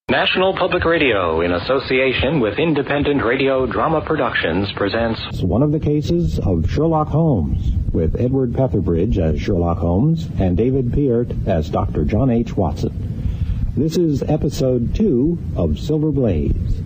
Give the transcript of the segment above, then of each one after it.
National Public Radio, in association with Independent Radio Drama Productions, presents one of the cases of Sherlock Holmes, with Edward Petherbridge as Sherlock Holmes and David Peart as Dr. John H. Watson. This is episode 2 of Silver Blaze.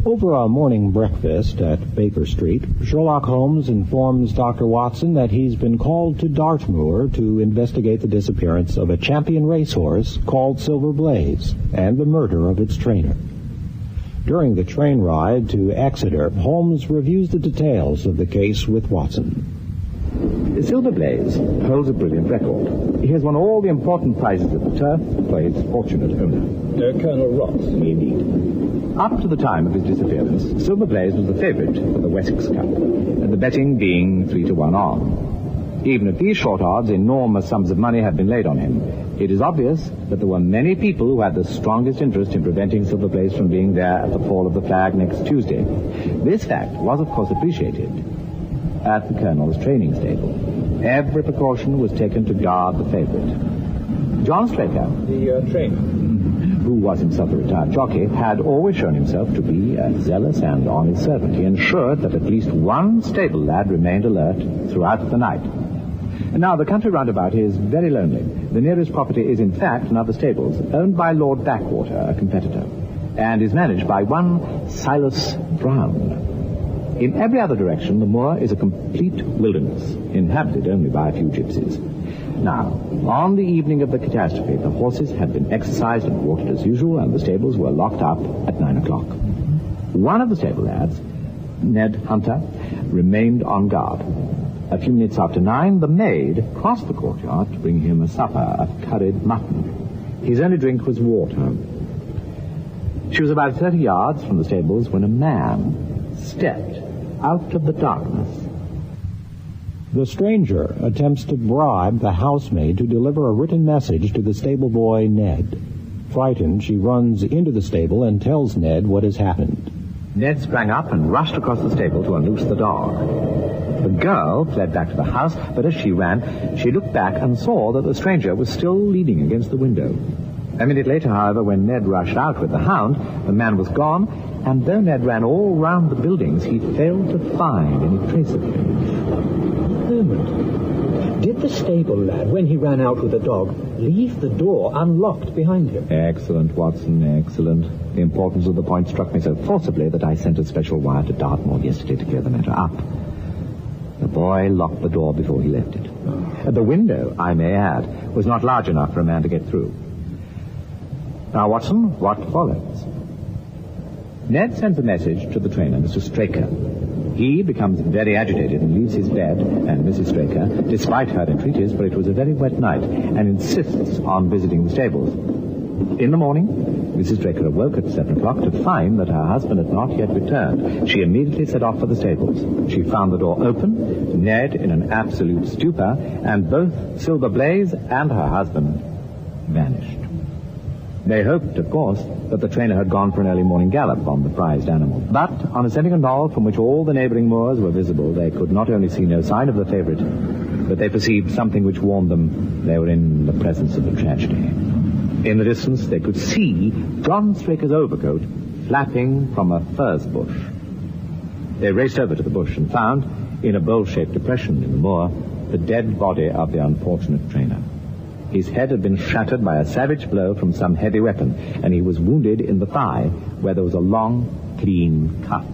Over a morning breakfast at Baker Street, Sherlock Holmes informs Dr. Watson that he's been called to Dartmoor to investigate the disappearance of a champion racehorse called Silver Blaze and the murder of its trainer. During the train ride to Exeter, Holmes reviews the details of the case with Watson. Silver Blaze holds a brilliant record. He has won all the important prizes of the turf for his fortunate owner. Colonel Ross. Indeed. Up to the time of his disappearance, Silver Blaze was the favourite for the Wessex Cup, the betting being 3-1 on. Even at these short odds, enormous sums of money had been laid on him. It is obvious that there were many people who had the strongest interest in preventing Silver Blaze from being there at the fall of the flag next Tuesday. This fact was, of course, appreciated at the Colonel's training stable. Every precaution was taken to guard the favourite. John Straker, The trainer, who was himself a retired jockey, had always shown himself to be a zealous and honest servant. He ensured that at least one stable lad remained alert throughout the night. Now, the country roundabout is very lonely. The nearest property is, in fact, another stables, owned by Lord Backwater, a competitor, and is managed by one Silas Brown. In every other direction, the moor is a complete wilderness, inhabited only by a few gypsies. Now, on the evening of the catastrophe, the horses had been exercised and watered as usual, and the stables were locked up at 9 o'clock. One of the stable lads, Ned Hunter, remained on guard. A few minutes after 9, the maid crossed the courtyard to bring him a supper of curried mutton. His only drink was water. She was about 30 yards from the stables when a man stepped out of the darkness. The stranger attempts to bribe the housemaid to deliver a written message to the stable boy, Ned. Frightened, she runs into the stable and tells Ned what has happened. Ned sprang up and rushed across the stable to unloose the dog. The girl fled back to the house, but as she ran, she looked back and saw that the stranger was still leaning against the window. A minute later, however, when Ned rushed out with the hound, the man was gone, and though Ned ran all round the buildings, he failed to find any trace of him. Herman, did the stable lad, when he ran out with the dog, leave the door unlocked behind him? Excellent, Watson, excellent. The importance of the point struck me so forcibly that I sent a special wire to Dartmoor yesterday to clear the matter up. The boy locked the door before he left it. The window, I may add, was not large enough for a man to get through. Now, Watson, what follows? Ned sends a message to the trainer, Mr. Straker. He becomes very agitated and leaves his bed, and Mrs. Straker, despite her entreaties, for it was a very wet night, and insists on visiting the stables. In the morning, Mrs. Straker awoke at 7 o'clock to find that her husband had not yet returned. She immediately set off for the stables. She found the door open, Ned in an absolute stupor, and both Silver Blaze and her husband vanished. They hoped, of course, that the trainer had gone for an early morning gallop on the prized animal. But on ascending a knoll from which all the neighbouring moors were visible, they could not only see no sign of the favourite, but they perceived something which warned them they were in the presence of a tragedy. In the distance, they could see John Straker's overcoat flapping from a furze bush. They raced over to the bush and found, in a bowl-shaped depression in the moor, the dead body of the unfortunate trainer. His head had been shattered by a savage blow from some heavy weapon, and he was wounded in the thigh, where there was a long, clean cut.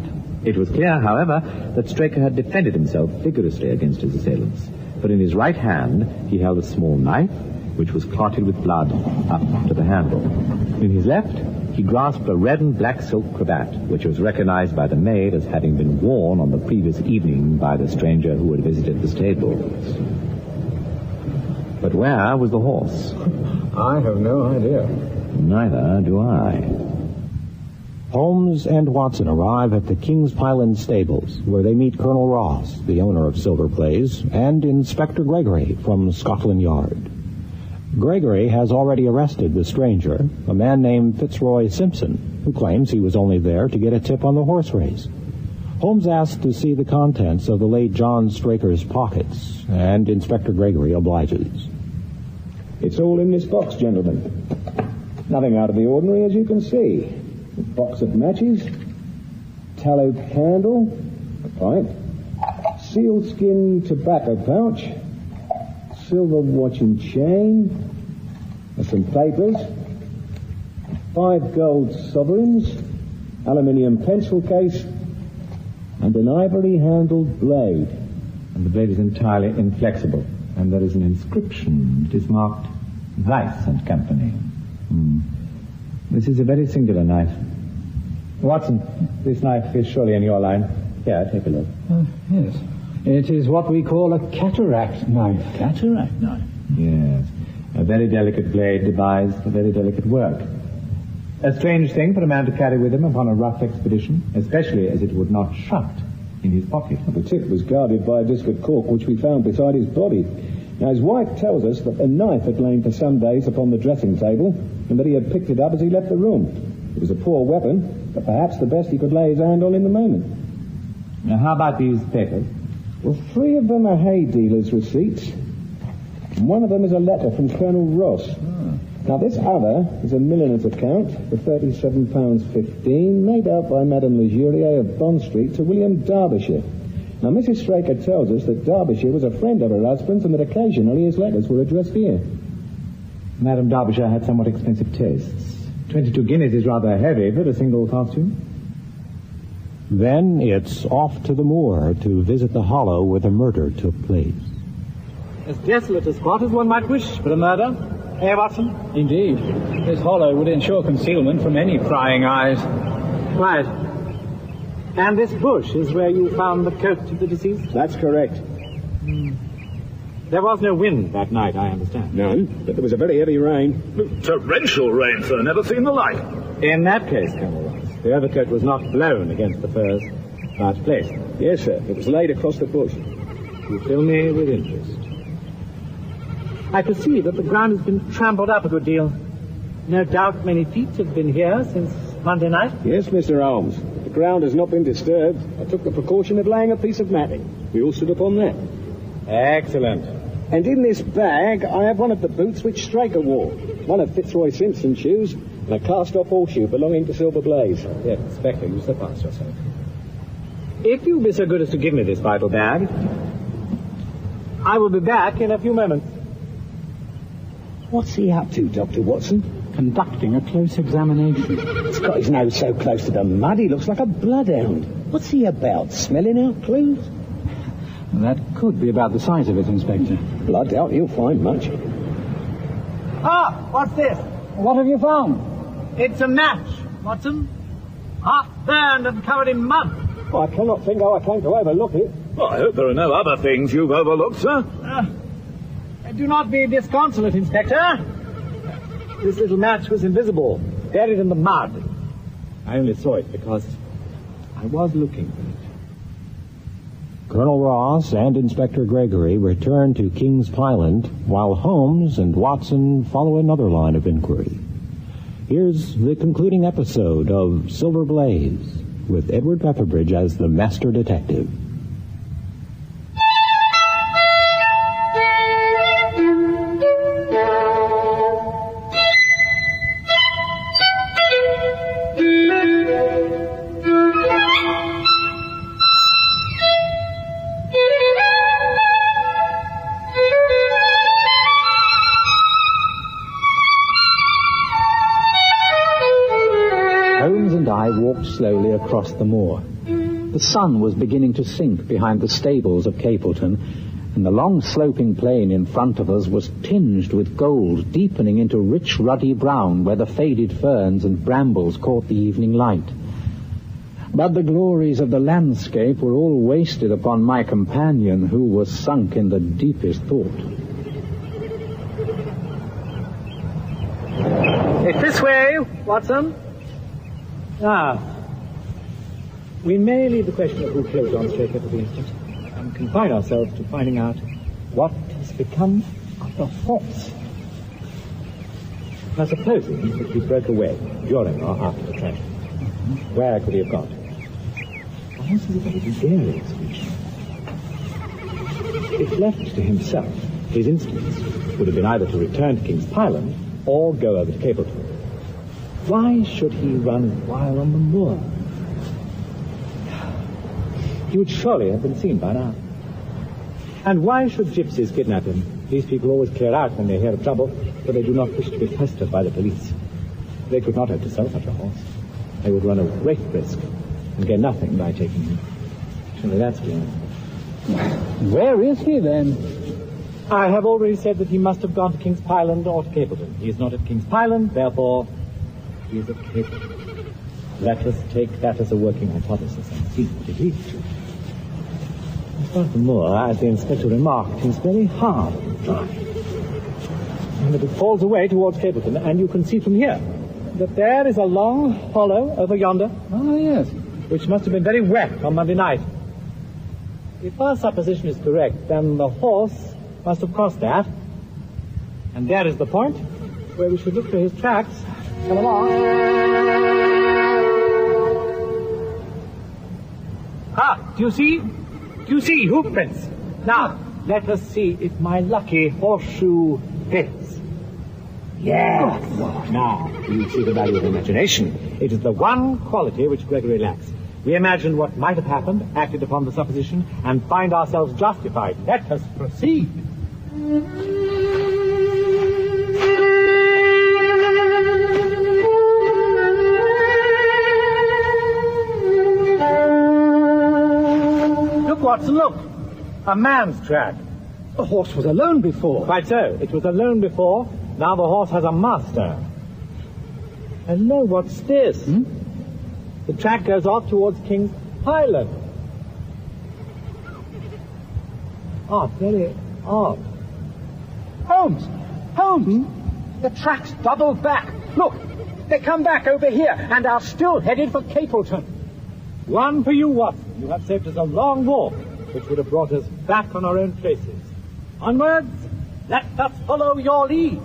It was clear, however, that Straker had defended himself vigorously against his assailants. But in his right hand, he held a small knife, which was clotted with blood up to the handle. In his left, he grasped a red and black silk cravat, which was recognized by the maid as having been worn on the previous evening by the stranger who had visited the stables. But where was the horse? I have no idea. Neither do I. Holmes and Watson arrive at the King's Pyland stables, where they meet Colonel Ross, the owner of Silver Blaze, and Inspector Gregory from Scotland Yard. Gregory has already arrested the stranger, a man named Fitzroy Simpson, who claims he was only there to get a tip on the horse race. Holmes asks to see the contents of the late John Straker's pockets, and Inspector Gregory obliges. It's all in this box, gentlemen. Nothing out of the ordinary, as you can see. A box of matches, tallow candle, a pipe, sealskin tobacco pouch, silver watch and chain, some papers, 5 gold sovereigns, aluminium pencil case, and an ivory-handled blade. And the blade is entirely inflexible, and there is an inscription. It is marked Weiss and Company. This is a very singular knife. Watson, this knife is surely in your line. Here, take a look. Yes. It is what we call a cataract knife. Cataract knife? Yes. A very delicate blade devised for very delicate work. A strange thing for a man to carry with him upon a rough expedition, especially as it would not shut in his pocket. The tip was guarded by a viscid cork which we found beside his body. Now, his wife tells us that the knife had lain for some days upon the dressing table and that he had picked it up as he left the room. It was a poor weapon, but perhaps the best he could lay his hand on in the moment. Now, how about these papers? Well, 3 of them are hay dealers' receipts, and one of them is a letter from Colonel Ross. Now, this other is a milliner's account for £37.15, made out by Madame Legurier of Bond Street to William Derbyshire. Now, Mrs. Straker tells us that Derbyshire was a friend of her husband's and that occasionally his letters were addressed here. Madame Derbyshire had somewhat expensive tastes. 22 guineas is rather heavy for a single costume. Then it's off to the moor to visit the hollow where the murder took place. As desolate a spot as one might wish for a murder. Eh, Watson? Indeed. This hollow would ensure concealment from any prying eyes. Right. And this bush is where you found the coat of the deceased? That's correct. There was no wind that night, I understand. None, but there was a very heavy rain. Torrential rain, sir. Never seen the like. In that case, Colonel Ross, the overcoat was not blown against the firs, but placed. Yes, sir. It was laid across the bush. You fill me with interest. I perceive that the ground has been trampled up a good deal. No doubt many feet have been here since Monday night. Yes, Mr. Holmes. The ground has not been disturbed. I took the precaution of laying a piece of matting. We all stood upon that. Excellent. And in this bag, I have one of the boots which Straker wore, one of Fitzroy Simpson's shoes, and a cast-off horseshoe belonging to Silver Blaze. Yes, Inspector, you slip past yourself. If you'll be so good as to give me this vital bag, I will be back in a few moments. What's he up to, Dr. Watson? Conducting a close examination. He's got his nose so close to the mud, he looks like a bloodhound. What's he about, smelling out clues? That could be about the size of it, Inspector. Well, I doubt he'll find much. Ah, what's this? What have you found? It's a match, Watson. Half burned and covered in mud. Well, I cannot think how I came to overlook it. Well, I hope there are no other things you've overlooked, sir. Do not be disconsolate, Inspector. This little match was invisible, buried in the mud. I only saw it because I was looking for it. Colonel Ross and Inspector Gregory return to Kings Island while Holmes and Watson follow another line of inquiry. Here's the concluding episode of Silver Blaze with Edward Petherbridge as the master detective. Walked slowly across the moor. The sun was beginning to sink behind the stables of Capleton, and the long sloping plain in front of us was tinged with gold, deepening into rich ruddy brown where the faded ferns and brambles caught the evening light. But the glories of the landscape were all wasted upon my companion, who was sunk in the deepest thought. It's this way, Watson. We may leave the question of who killed John Straker for the instant and confine ourselves to finding out what has become of the horse. Now, supposing that he broke away during or after the tragedy, where could he have gone? The horse is a very gregarious creature. If left to himself, his instincts would have been either to return to King's Island or go over to Capleton. Why should he run wild on the moor? He would surely have been seen by now. And why should gypsies kidnap him? These people always clear out when they hear of trouble, but they do not wish to be pestered by the police. They could not hope to sell such a horse. They would run a great risk and get nothing by taking him. Surely that's clear. Where is he, then? I have already said that he must have gone to King's Pyland or to Capleton. He is not at King's Pyland, therefore he is at Capleton. Let us take that as a working hypothesis and see what it leads to. Furthermore, as the inspector remarked, he's very hard to drive. And it falls away towards Capleton, and you can see from here that there is a long hollow over yonder. Oh, yes. Which must have been very wet on Monday night. If our supposition is correct, then the horse must have crossed that. And there is the point where we should look for his tracks. Come along. Ah, do you see? Do you see hoof prints? Now, let us see if my lucky horseshoe fits. Yes. Now, you see the value of imagination. It is the one quality which Gregory lacks. We imagined what might have happened, acted upon the supposition, and find ourselves justified. Let us proceed. Look, Watson, look. A man's track. The horse was alone before. Quite so. It was alone before. Now the horse has a master. And no, what's this? The track goes off towards King's Pyland. Odd, very odd. Holmes! Holmes! The track's doubled back. Look, they come back over here and are still headed for Capleton. One for you, Watson. You have saved us a long walk, which would have brought us back on our own traces. Onwards, let us follow your lead.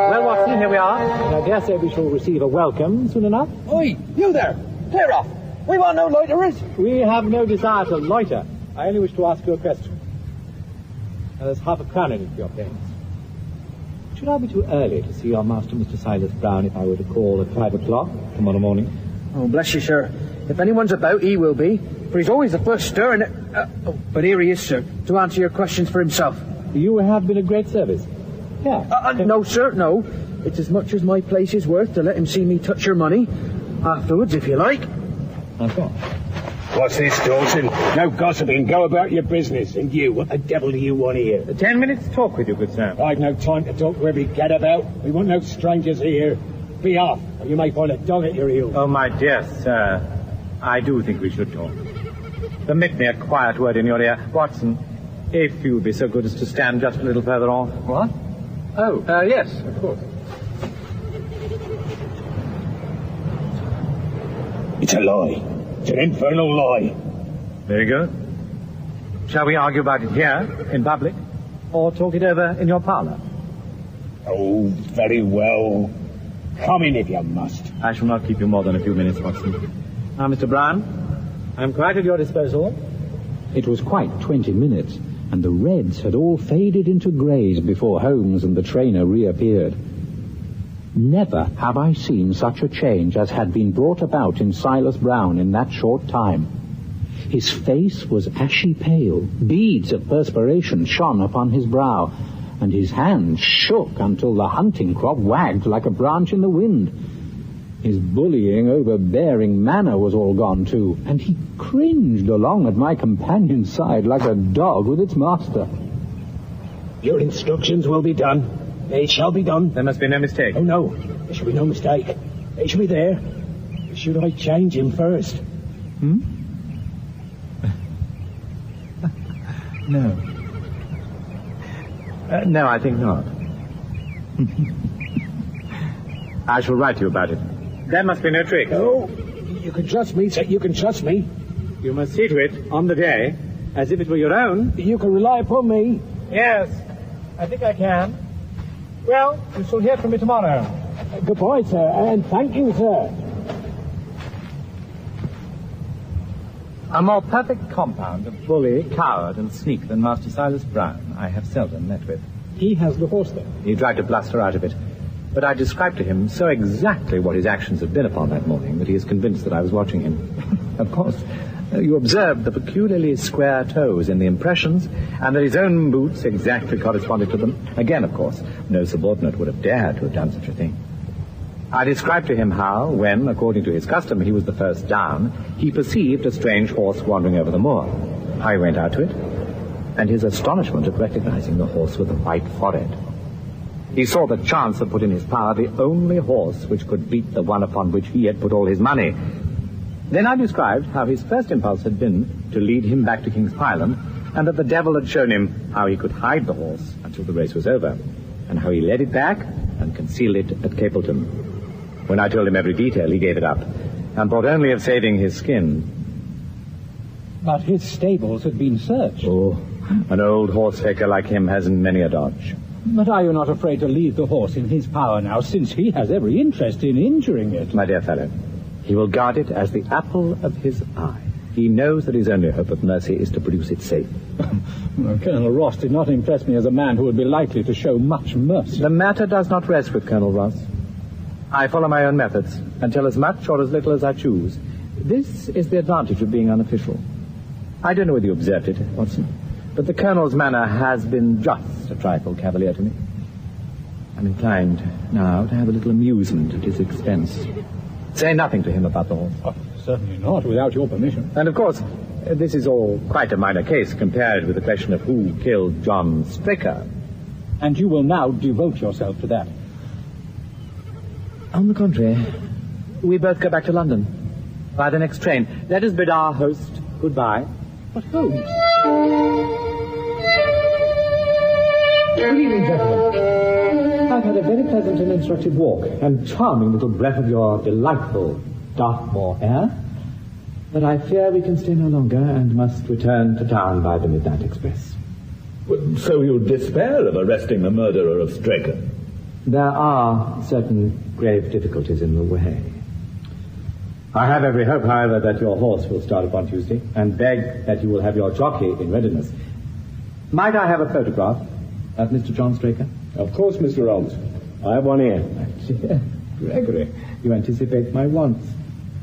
Well, Watson, here we are, and I dare say we shall receive a welcome soon enough. Oi, you there! Clear off! We want no loiterers! We have no desire to loiter. I only wish to ask you a question. Now, there's half a crown in it for your pains. Should I be too early to see your master, Mr. Silas Brown, if I were to call at 5 o'clock tomorrow morning? Oh, bless you, sir. If anyone's about, he will be. For he's always the first stir, and... but here he is, sir, to answer your questions for himself. You have been a great service. Yeah. No, sir, no. It's as much as my place is worth to let him see me touch your money. Afterwards, if you like. Okay. What's this, Dawson? No gossiping. Go about your business. And you, what the devil do you want here? 10 minutes talk with you, good sir. I've no time to talk to every gadabout. We want no strangers here. Be off, or you may find a dog at your heels. Oh, my dear sir, I do think we should talk. Permit me a quiet word in your ear. Watson, if you would be so good as to stand just a little further on. What? Oh, yes, of course. It's a lie. It's an infernal lie. Very good. Shall we argue about it here, in public, or talk it over in your parlour? Oh, very well. Come in if you must. I shall not keep you more than a few minutes, Watson. Now, Mr. Brown, I'm quite at your disposal. It was quite 20 minutes, and the reds had all faded into greys before Holmes and the trainer reappeared. Never have I seen such a change as had been brought about in Silas Brown in that short time. His face was ashy pale, beads of perspiration shone upon his brow, and his hand shook until the hunting crop wagged like a branch in the wind. His bullying, overbearing manner was all gone too, and he cringed along at my companion's side like a dog with its master. Your instructions will be done. They shall be done. There must be no mistake. Oh, no. There shall be no mistake. They shall be there. Should I change him first? No. No, I think not. I shall write to you about it. There must be no trick. No. You can trust me, sir. You can trust me. You must see to it, on the day, as if it were your own. You can rely upon me. Yes, I think I can. Well, you shall hear from me tomorrow. Goodbye, sir, and thank you, sir. A more perfect compound of bully, coward, and sneak than Master Silas Brown I have seldom met with. He has the horse, then? He tried to bluster out of it. But I described to him so exactly what his actions had been upon that morning that he is convinced that I was watching him. Of course, you observed the peculiarly square toes in the impressions, and that his own boots exactly corresponded to them. Again, of course, no subordinate would have dared to have done such a thing. I described to him how, when, according to his custom, he was the first down, he perceived a strange horse wandering over the moor. How he went out to it, and his astonishment at recognizing the horse with the white forehead. He saw the chance had put in his power the only horse which could beat the one upon which he had put all his money. Then I described how his first impulse had been to lead him back to King's Pyland, and that the devil had shown him how he could hide the horse until the race was over, and how he led it back and concealed it at Capleton. When I told him every detail, he gave it up, and thought only of saving his skin. But his stables had been searched. Oh, an old horse faker like him hasn't many a dodge. But are you not afraid to leave the horse in his power now, since he has every interest in injuring it? My dear fellow, he will guard it as the apple of his eye. He knows that his only hope of mercy is to produce it safe. Well, Colonel Ross did not impress me as a man who would be likely to show much mercy. The matter does not rest with Colonel Ross. I follow my own methods and tell as much or as little as I choose. This is the advantage of being unofficial. I don't know whether you observed it, Watson, but the Colonel's manner has been just a trifle cavalier to me. I'm inclined now to have a little amusement at his expense. Say nothing to him about the horse. Oh, certainly not, without your permission. And of course, this is all quite a minor case compared with the question of who killed John Straker. And you will now devote yourself to that. On the contrary, we both go back to London by the next train. Let us bid our host goodbye. But Holmes... Good evening, gentlemen. I've had a very pleasant and instructive walk, and charming little breath of your delightful Dartmoor air. But I fear we can stay no longer and must return to town by the midnight express. So you despair of arresting the murderer of Straker? There are certain grave difficulties in the way. I have every hope, however, that your horse will start upon Tuesday, and beg that you will have your jockey in readiness. Might I have a photograph of Mr. John Straker? Of course, Mr. Holmes. I have one here. Dear Gregory, you anticipate my wants.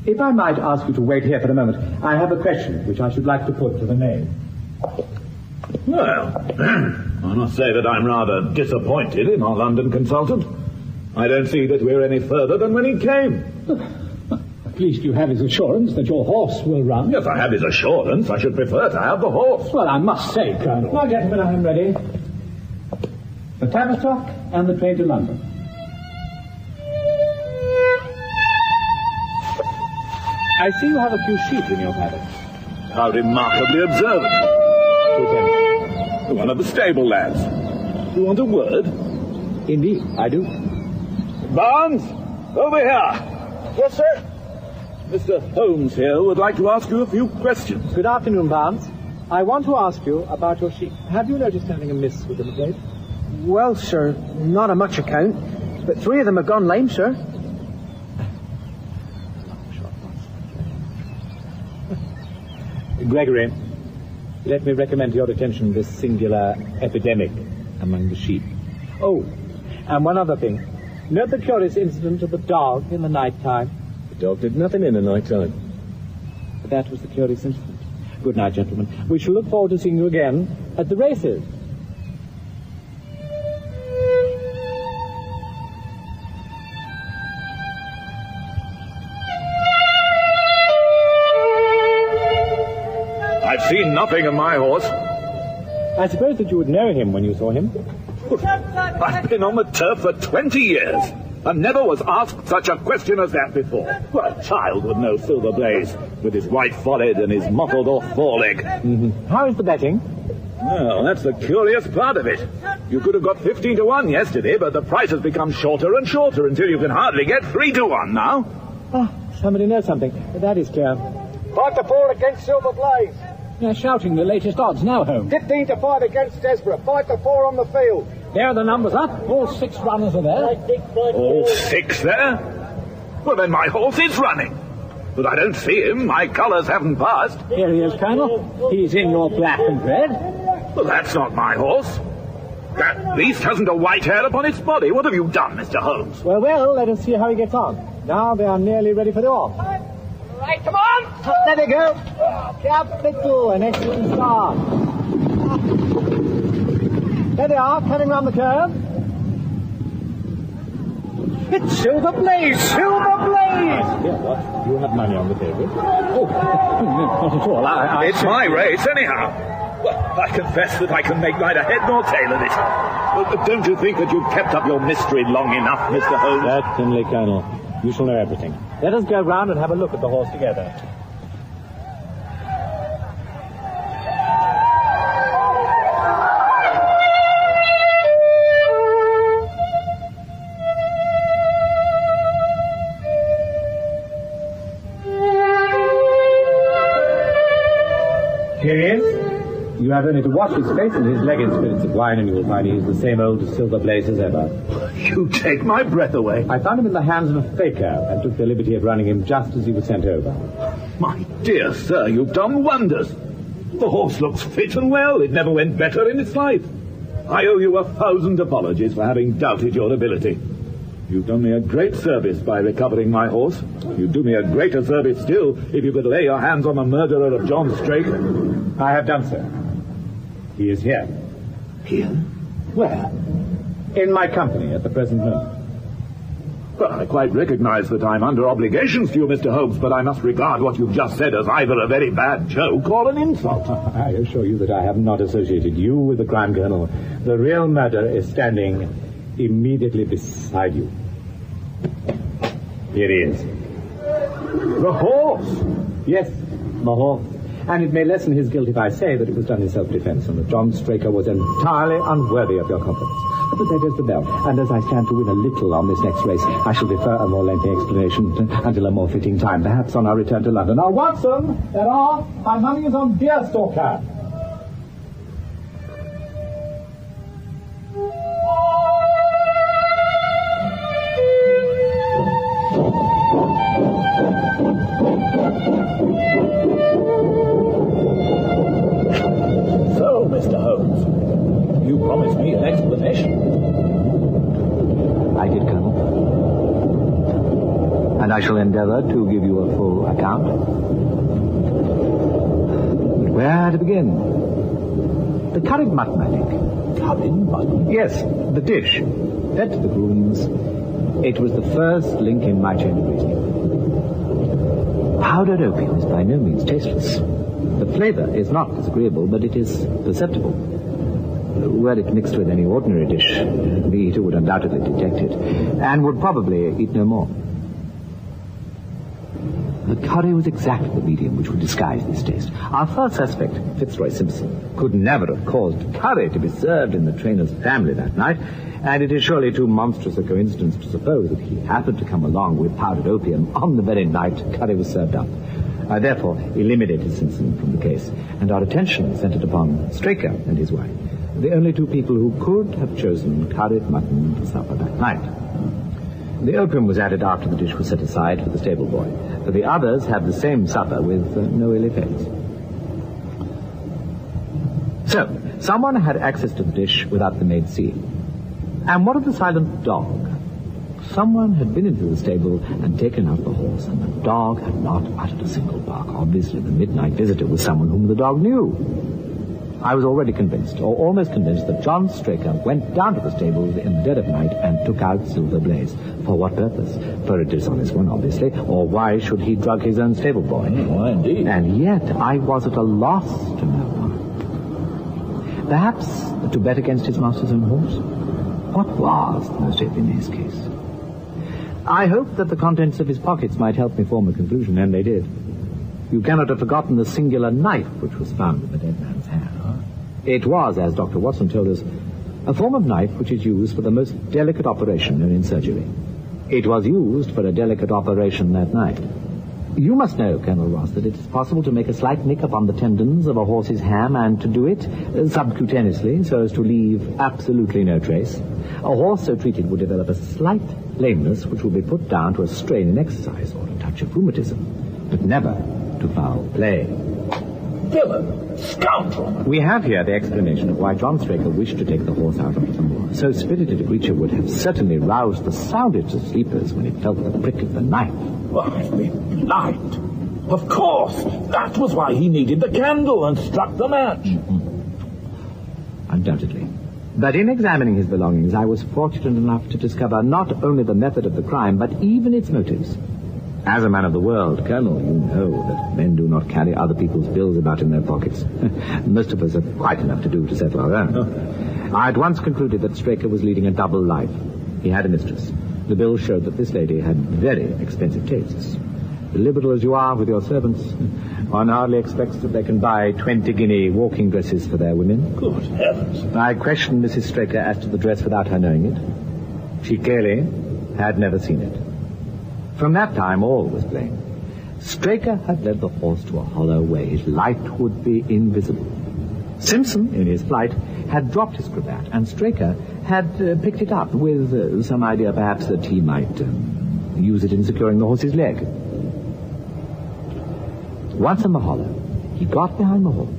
If I might ask you to wait here for a moment, I have a question which I should like to put to the name. Well, I must say that I'm rather disappointed in our London consultant. I don't see that we're any further than when he came. At least you have his assurance that your horse will run. Yes, I have his assurance. I should prefer to have the horse. Well, I must say, Colonel... Now, gentlemen, I am ready. The Tavistock and the train to London. I see you have a few sheep in your paddock. How remarkably observant. Lieutenant. One of the stable lads. You want a word? Indeed, I do. Barnes, over here. Yes, sir. Mr. Holmes here would like to ask you a few questions. Good afternoon, Barnes. I want to ask you about your sheep. Have you noticed anything amiss with them lately? Well, sir, not on much account. But 3 of them have gone lame, sir. Gregory, let me recommend to your attention this singular epidemic among the sheep. Oh, and one other thing. Note the curious incident of the dog in the night time. The dog did nothing in the night time. That was the curious incident. Good night, gentlemen. We shall look forward to seeing you again at the races. I've seen nothing of my horse. I suppose that you would know him when you saw him. I've been on the turf for 20 years and never was asked such a question as that before. Well, a child would know Silver Blaze with his white forehead and his mottled off foreleg. Mm-hmm. How is the betting? Well, that's the curious part of it. You could have got 15 to 1 yesterday, but the price has become shorter and shorter until you can hardly get 3 to 1 now. Oh, somebody knows something. That is clear. 5 to 4 against Silver Blaze. They're shouting the latest odds now, Holmes. 15 to 5 against Desborough. 5 to 4 on the field. There are the numbers up. All 6 runners are there. All 6 there? Well, then my horse is running. But I don't see him. My colours haven't passed. Here he is, Colonel. He's in your black and red. Well, that's not my horse. That beast hasn't a white hair upon its body. What have you done, Mr. Holmes? Well, let us see how he gets on. Now they are nearly ready for the off. Right, come on! There they go. Capital, an excellent start. There they are, coming round the curve. It's Silver Blaze! Silver Blaze! Yeah, what? You have money on the table? Oh, not at all. It's my race, anyhow. Well, I confess that I can make neither head nor tail of it. But don't you think that you've kept up your mystery long enough, Mr. Holmes? Certainly, Colonel. You shall know everything. Let us go round and have a look at the horse together. Here he is. You have only to wash his face and his leg in spirits of wine, and you will find he is the same old Silver Blaze as ever. You take my breath away. I found him in the hands of a faker and took the liberty of running him just as he was sent over. My dear sir, you've done wonders. The horse looks fit and well. It never went better in its life. I owe you 1,000 apologies for having doubted your ability. You've done me a great service by recovering my horse. You'd do me a greater service still if you could lay your hands on the murderer of John Strake. I have done so. He is here. Here? Where? In my company at the present moment. Well, I quite recognize that I'm under obligations to you, Mr. Holmes, but I must regard what you've just said as either a very bad joke or an insult. I assure you that I have not associated you with the crime, Colonel. The real murderer is standing immediately beside you. Here he is. The horse! Yes, the horse. And it may lessen his guilt if I say that it was done in self-defense and that John Straker was entirely unworthy of your confidence. But there goes the bell, and as I stand to win a little on this next race, I shall defer a more lengthy explanation until a more fitting time, perhaps on our return to London. Now, Watson, there are. My money is on Deerstalker. Mr. Holmes, you promised me an explanation. I did, Colonel. And I shall endeavor to give you a full account. But where to begin? The curried mutton, I think. Curried mutton? Yes, the dish. Fed to the grooms. It was the first link in my chain of reasoning. Powdered opium is by no means tasteless. The flavor is not disagreeable, but it is perceptible. Were it mixed with any ordinary dish, the eater would undoubtedly detect it, and would probably eat no more. The curry was exactly the medium which would disguise this taste. Our first suspect, Fitzroy Simpson, could never have caused curry to be served in the trainer's family that night, and it is surely too monstrous a coincidence to suppose that he happened to come along with powdered opium on the very night curry was served up. I therefore eliminated Simpson from the case, and our attention centered upon Straker and his wife, the only two people who could have chosen curried mutton for supper that night. The opium was added after the dish was set aside for the stable boy. The others had the same supper with no ill effects. So, someone had access to the dish without the maid seeing. And what of the silent dog? Someone had been into the stable and taken out the horse, and the dog had not uttered a single bark. Obviously, the midnight visitor was someone whom the dog knew. I was already convinced, or almost convinced, that John Straker went down to the stables in the dead of night and took out Silver Blaze. For what purpose? For a dishonest one, obviously. Or why should he drug his own stable boy? Why, indeed. And yet, I was at a loss to know why. Perhaps to bet against his master's own horse? What was the most evident case? I hoped that the contents of his pockets might help me form a conclusion, and they did. You cannot have forgotten the singular knife which was found in the dead man's hand. It was, as Dr. Watson told us, a form of knife which is used for the most delicate operation known in surgery. It was used for a delicate operation that night. You must know, Colonel Ross, that it is possible to make a slight nick upon the tendons of a horse's ham, and to do it subcutaneously, so as to leave absolutely no trace. A horse so treated would develop a slight lameness which would be put down to a strain in exercise or a touch of rheumatism, but never to foul play. Villain! Scoundrel! We have here the explanation of why John Straker wished to take the horse out onto the moor. So spirited a creature would have certainly roused the soundest of sleepers when it felt the prick of the knife. Well, I've been blind. Of course! That was why he needed the candle and struck the match. Undoubtedly. But in examining his belongings, I was fortunate enough to discover not only the method of the crime, but even its motives. As a man of the world, Colonel, you know that men do not carry other people's bills about in their pockets. Most of us have quite enough to do to settle our own. I at once concluded that Straker was leading a double life. He had a mistress. The bill showed that this lady had very expensive tastes. Liberal as you are with your servants, one hardly expects that they can buy 20-guinea walking dresses for their women. Good heavens. I questioned Mrs. Straker as to the dress without her knowing it. She clearly had never seen it. From that time, all was plain. Straker had led the horse to a hollow where his light would be invisible. Simpson, in his flight, had dropped his cravat, and Straker had picked it up with some idea, perhaps, that he might use it in securing the horse's leg. Once in the hollow, he got behind the horse.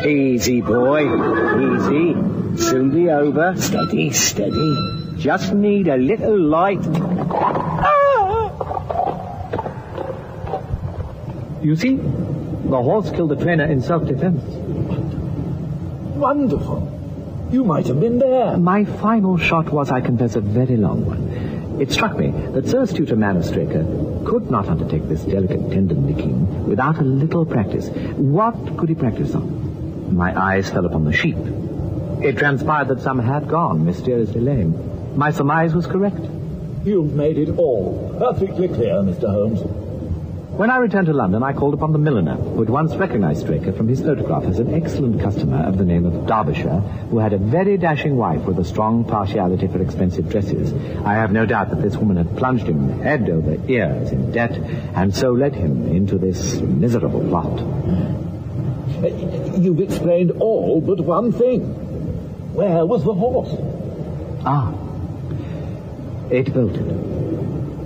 Easy, boy. Easy. Soon be over. Steady, steady. Just need a little light. You see, the horse killed the trainer in self-defense. Wonderful. You might have been there. My final shot was, I confess, a very long one. It struck me that so astute a man as Straker could not undertake this delicate, tender nicking without a little practice. What could he practice on? My eyes fell upon the sheep. It transpired that some had gone mysteriously lame. My surmise was correct. You've made it all perfectly clear, Mr. Holmes. When I returned to London, I called upon the milliner, who had once recognized Straker from his photograph as an excellent customer of the name of Derbyshire, who had a very dashing wife with a strong partiality for expensive dresses. I have no doubt that this woman had plunged him head over ears in debt, and so led him into this miserable plot. You've explained all but one thing. Where was the horse? Ah. It bolted,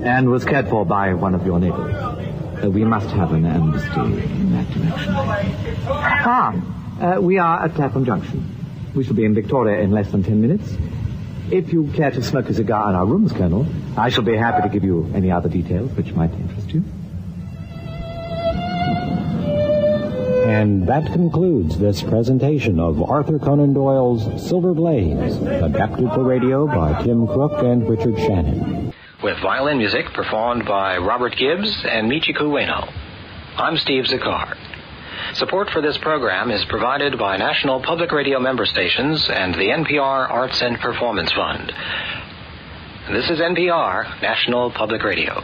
and was cared for by one of your neighbors. We must have an amnesty in that direction. We are at Clapham Junction. We shall be in Victoria in less than 10 minutes. If you care to smoke a cigar in our rooms, Colonel, I shall be happy to give you any other details which might interest you. And that concludes this presentation of Arthur Conan Doyle's Silver Blaze, adapted for radio by Tim Crook and Richard Shannon. With violin music performed by Robert Gibbs and Michiko Ueno. I'm Steve Zakar. Support for this program is provided by National Public Radio member stations and the NPR Arts and Performance Fund. This is NPR, National Public Radio.